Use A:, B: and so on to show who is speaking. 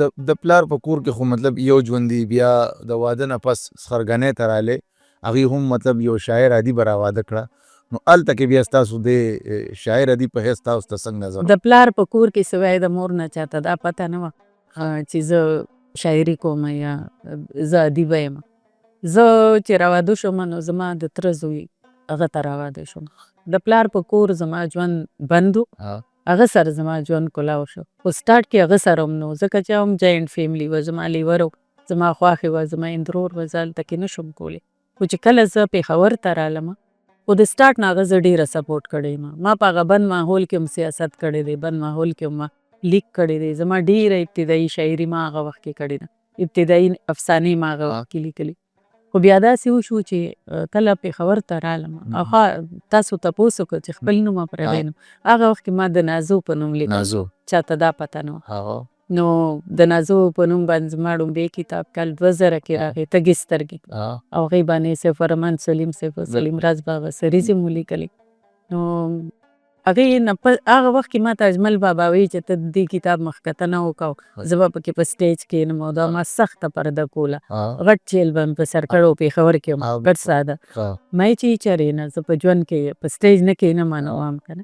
A: د پلار په کور کې خو مطلب یو ژوندي بیا د واده نه پس خرګنۍ ته رالی هغې هم مطلب یو شاعر ادیبه را واده کړه نو هلته کې بیا ستاسو د شاعر ادیب په حیث تاسو ته څنګه نظر
B: د پلار په کور کې سوای د مور نه چاته دا پته نه وه چې زه شاعري کوم یا زه ادیبه یم. زه چې را واده شوم نو زما د تره زوی هغه ته را واده شوم. د پلار په کور زما ژوند بند و، هغه سره زما ژوند کلاو شو. خو سټارټ کې هغه سره هم نه و ځکه چې هم جاینټ فیملي وه، زما لیور و، زما خواښې وه، زما اندرور وه، زه هلته کې نشم کولی. خو چې کله زه پېښور ته رالم خو د سټارټ نه هغه زه ډېره سپورټ کړی یم. ما په هغه بند ماحول کې هم سیاست کړی دی، بند ماحول کې هم ما لیک کړی دی. زما ډېره ابتدایي شاعري ما هغه وخت کې کړې ده، ابتدایي افسانې ما هغه وخت کې لیکلي. خو بیا داسې وشو چې کله پېښور ته رالم او تاسو تپوس وکړه چې خپل نوم او پردی نوم، هغه وخت کې ما د نازو په نوم لیکل،
A: نازو
B: چاته دا پته نه وه. نو د نازو په نوم باندې زما ړومبی کتاب کال 2000 کې راغی، تږې سترګې، او هغې باندې سیف الرحمن سلیم، سیف سلیم راز باغ سریزې مو لیکلې. نو هغې نه هغه وخت کې ما ته اجمل بابا وایي چې ته د دې کتاب مخکتنه وکړه، زه به پکې په سټیج کښېنم او دا ما سخته پرده کوله، غټ چیل به مې په سر کړی و پېښور کې هم، غټ ساده. ما یې چې چېرې نه، زه په ژوند کې په سټیج نه کښېنم نو هم که نه